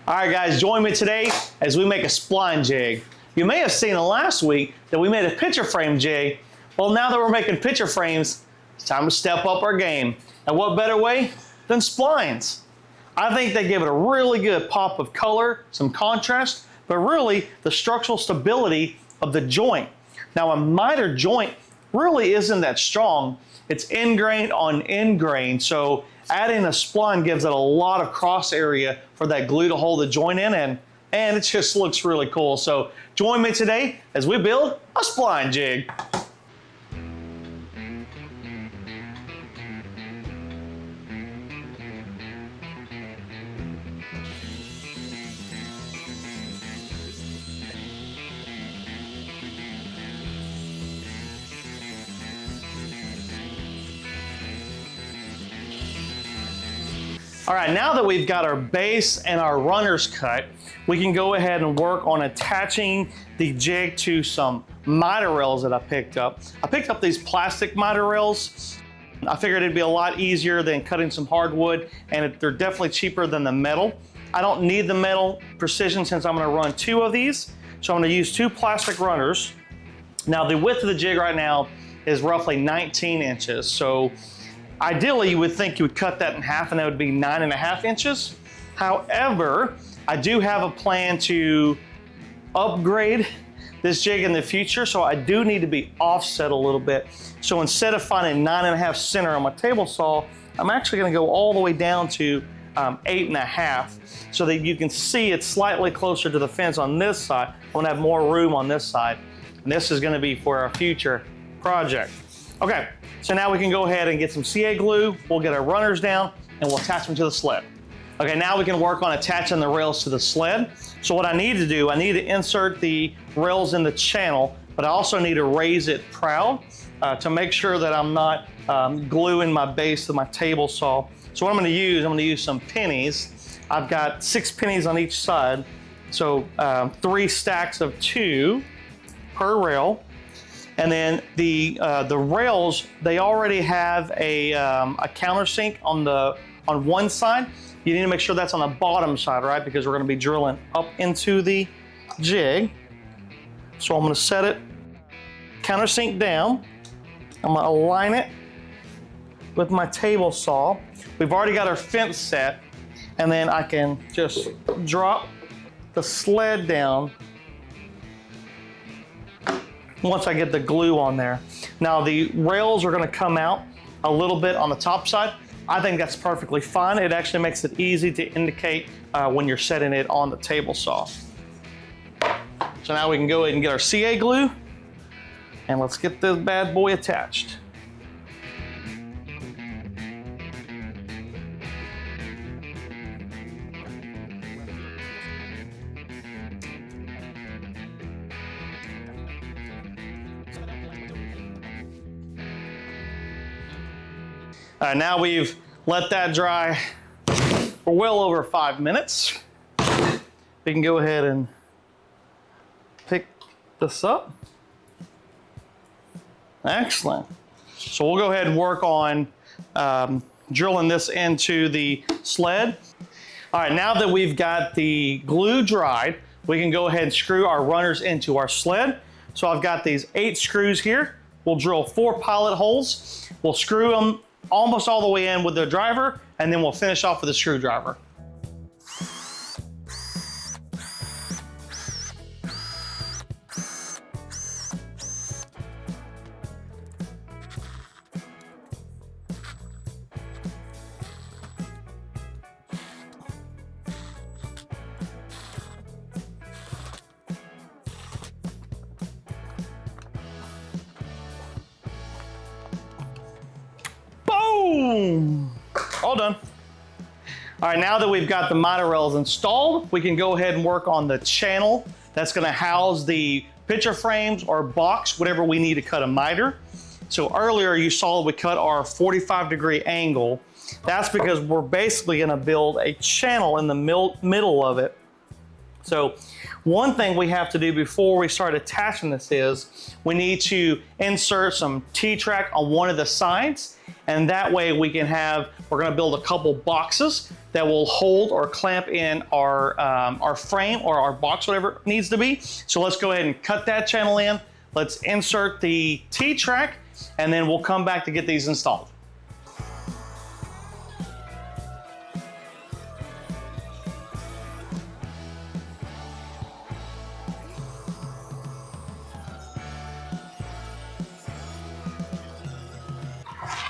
All right, guys, join me today as we make a spline jig. You may have seen last week that we made a picture frame jig. Well, now that we're making picture frames, it's time to step up our game. And what better way than splines? I think they give it a really good pop of color, some contrast, but really the structural stability of the joint. Now, a miter joint really isn't that strong. It's end-grain on end-grain, so adding a spline gives it a lot of cross area for that glue to hold the joint in, and it just looks really cool. So join me today as we build a spline jig. All right, now that we've got our base and our runners cut, we can go ahead and work on attaching the jig to some miter rails that I picked up. I picked up these plastic miter rails. I figured it'd be a lot easier than cutting some hardwood, and they're definitely cheaper than the metal. I don't need the metal precision since I'm gonna run 2 of these, so I'm gonna use 2 plastic runners. Now, the width of the jig right now is roughly 19 inches, so ideally, you would think you would cut that in half, and that would be 9.5 inches. However, I do have a plan to upgrade this jig in the future, so I do need to be offset a little bit. So instead of finding 9.5 center on my table saw, I'm actually gonna go all the way down to 8.5, so that you can see it's slightly closer to the fence on this side. I'm gonna have more room on this side, and this is gonna be for our future project. Okay, so now we can go ahead and get some CA glue. We'll get our runners down and we'll attach them to the sled. Okay, now we can work on attaching the rails to the sled. So what I need to do, I need to insert the rails in the channel, but I also need to raise it proud to make sure that I'm not gluing my base to my table saw. So what I'm gonna use some pennies. I've got 6 pennies on each side. So 3 stacks of 2 per rail. And then the rails, they already have a countersink on one side. You need to make sure that's on the bottom side, right? Because we're gonna be drilling up into the jig. So I'm gonna set it countersink down. I'm gonna align it with my table saw. We've already got our fence set, and then I can just drop the sled down once I get the glue on there. Now the rails are gonna come out a little bit on the top side. I think that's perfectly fine. It actually makes it easy to indicate when you're setting it on the table saw. So now we can go ahead and get our CA glue, and let's get this bad boy attached. Now we've let that dry for well over 5 minutes. We can go ahead and pick this up. Excellent. So we'll go ahead and work on drilling this into the sled. All right, now that we've got the glue dried, we can go ahead and screw our runners into our sled. So I've got these 8 screws here. We'll drill 4 pilot holes. We'll screw them almost all the way in with the driver, and then we'll finish off with a screwdriver. Boom! All done. All right, now that we've got the miter rails installed, we can go ahead and work on the channel that's gonna house the picture frames or box, whatever we need to cut a miter. So earlier you saw we cut our 45-degree angle. That's because we're basically gonna build a channel in the middle of it So one thing we have to do before we start attaching this is we need to insert some T-track on one of the sides, and that way we can have, we're gonna build a couple boxes that will hold or clamp in our frame or our box, whatever it needs to be. So let's go ahead and cut that channel in. Let's insert the T-track, and then we'll come back to get these installed.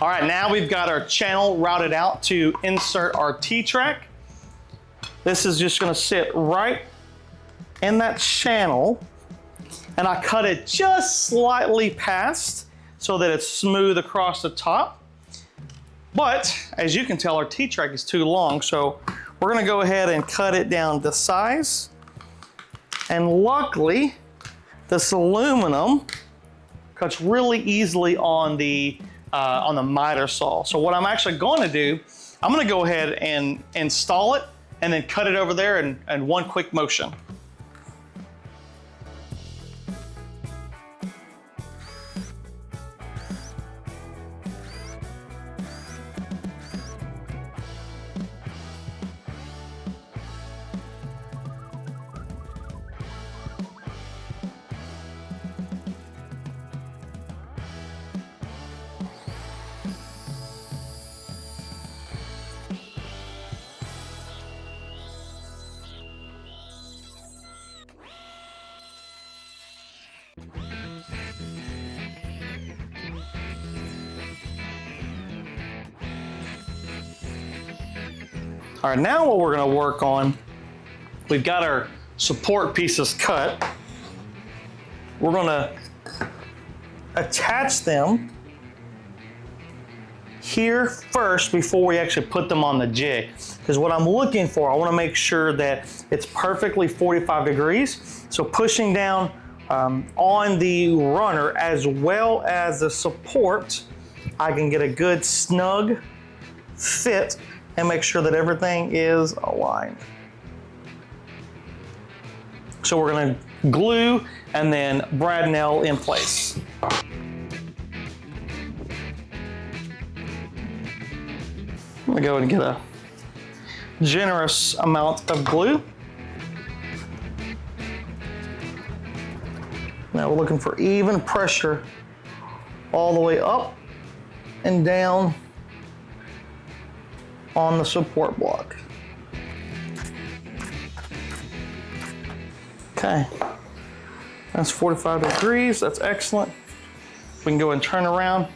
All right, now we've got our channel routed out to insert our T-track. This is just gonna sit right in that channel, and I cut it just slightly past so that it's smooth across the top. But as you can tell, our T-track is too long, so we're gonna go ahead and cut it down to size. And luckily, this aluminum cuts really easily on the miter saw. So what I'm actually going to do, I'm going to go ahead and install it and then cut it over there in one quick motion. All right, now what we're gonna work on, we've got our support pieces cut. We're gonna attach them here first before we actually put them on the jig. Because what I'm looking for, I wanna make sure that it's perfectly 45 degrees. So pushing down on the runner as well as the support, I can get a good snug fit and make sure that everything is aligned. So we're gonna glue and then brad nail in place. I'm gonna go and get a generous amount of glue. Now we're looking for even pressure all the way up and down on the support block. Okay, that's 45 degrees, that's excellent. We can go and turn around,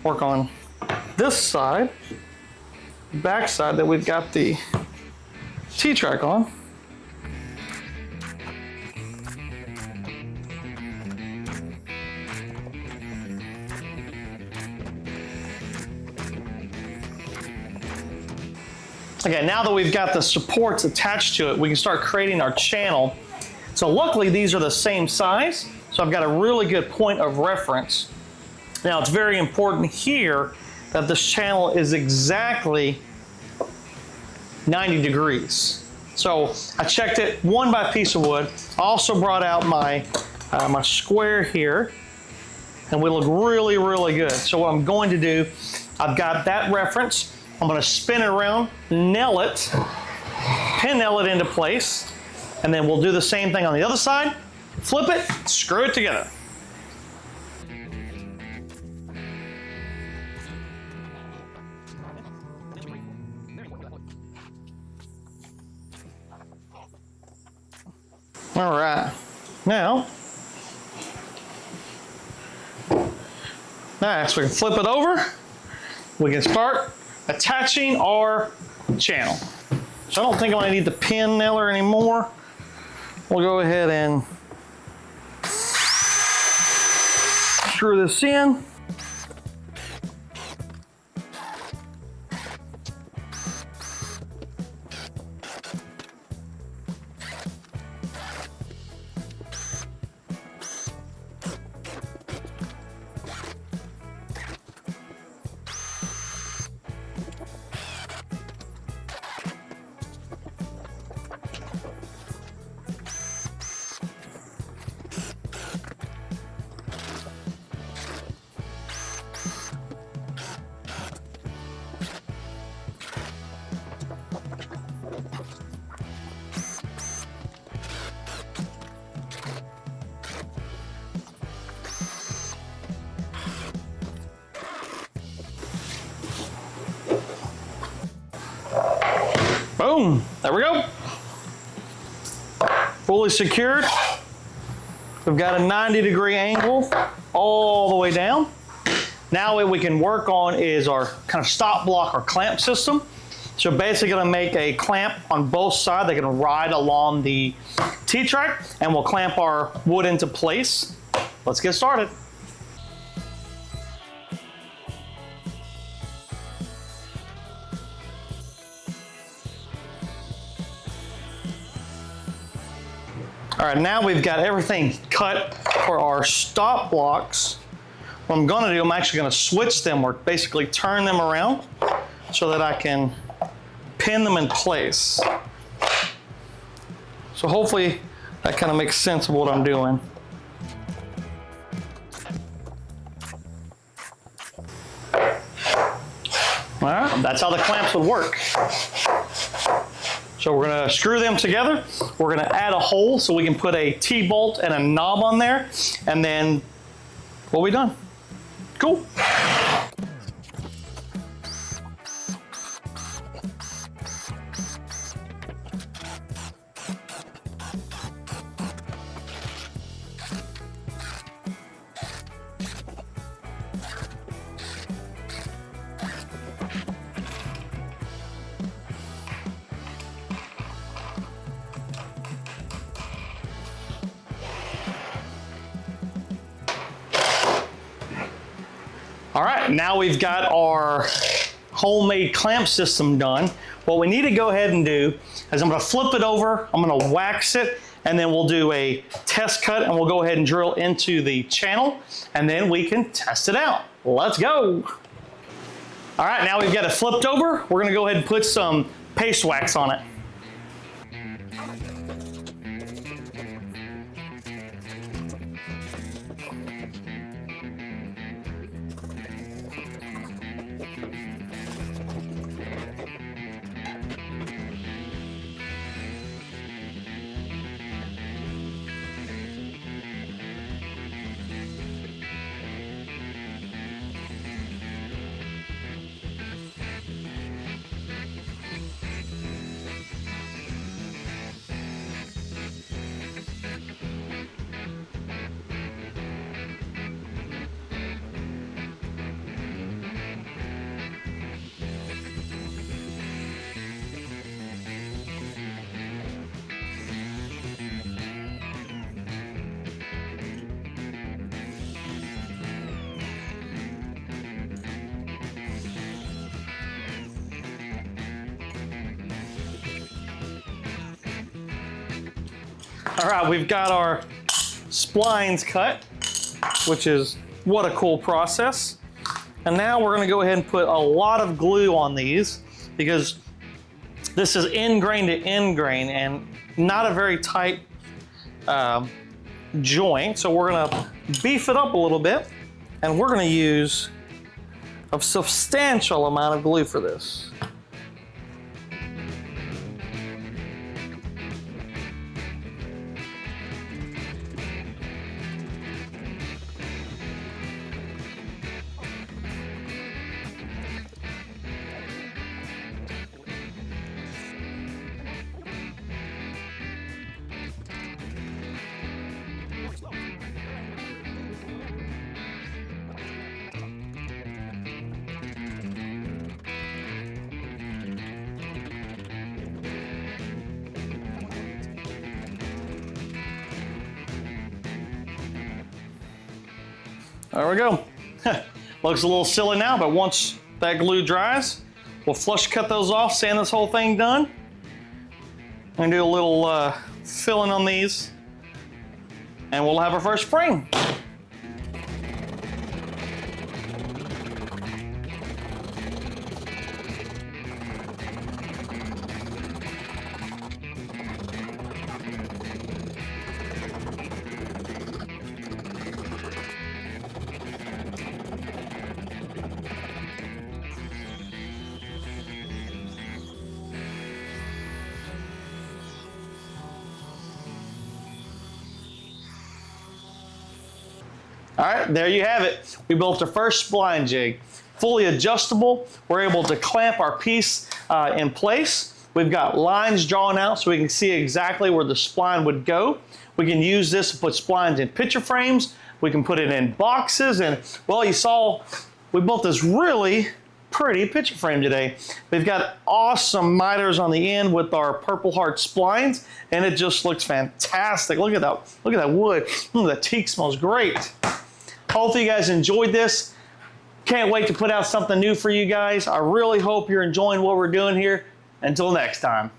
work on this side, back side that we've got the T-track on. Okay, now that we've got the supports attached to it, we can start creating our channel. So luckily these are the same size, so I've got a really good point of reference. Now it's very important here that this channel is exactly 90 degrees. So I checked it, one by piece of wood. I also brought out my square here, and we look really, really good. So what I'm going to do, I've got that reference. I'm gonna spin it around, nail it, pin nail it into place, and then we'll do the same thing on the other side, flip it, screw it together. All right, now, nice, we can flip it over, we can start attaching our channel. So I don't think I'm gonna need the pin nailer anymore. We'll go ahead and screw this in. Boom, there we go. Fully secured. We've got a 90-degree angle all the way down. Now what we can work on is our kind of stop block or clamp system. So basically gonna make a clamp on both sides. They can ride along the T-track, and we'll clamp our wood into place. Let's get started. All right, now we've got everything cut for our stop blocks. What I'm gonna do, I'm actually gonna switch them or basically turn them around so that I can pin them in place. So hopefully that kind of makes sense of what I'm doing. All right, that's how the clamps would work. So we're gonna screw them together. We're gonna add a hole so we can put a T-bolt and a knob on there, and then we'll be done. Cool. All right, now we've got our homemade clamp system done. What we need to go ahead and do is I'm gonna flip it over, I'm gonna wax it, and then we'll do a test cut, and we'll go ahead and drill into the channel, and then we can test it out. Let's go. All right, now we've got it flipped over. We're gonna go ahead and put some paste wax on it. All right, we've got our splines cut, which is what a cool process. And now we're gonna go ahead and put a lot of glue on these because this is end grain to end grain and not a very tight joint. So we're gonna beef it up a little bit, and we're gonna use a substantial amount of glue for this. There we go. Looks a little silly now, but once that glue dries, we'll flush cut those off, sand this whole thing done, and do a little filling on these, and we'll have our first spring. All right, there you have it. We built our first spline jig. Fully adjustable. We're able to clamp our piece in place. We've got lines drawn out so we can see exactly where the spline would go. We can use this to put splines in picture frames. We can put it in boxes, and well, you saw we built this really pretty picture frame today. We've got awesome miters on the end with our Purple Heart splines, and it just looks fantastic. Look at that wood. The teak smells great. Hopefully you guys enjoyed this. Can't wait to put out something new for you guys. I really hope you're enjoying what we're doing here. Until next time.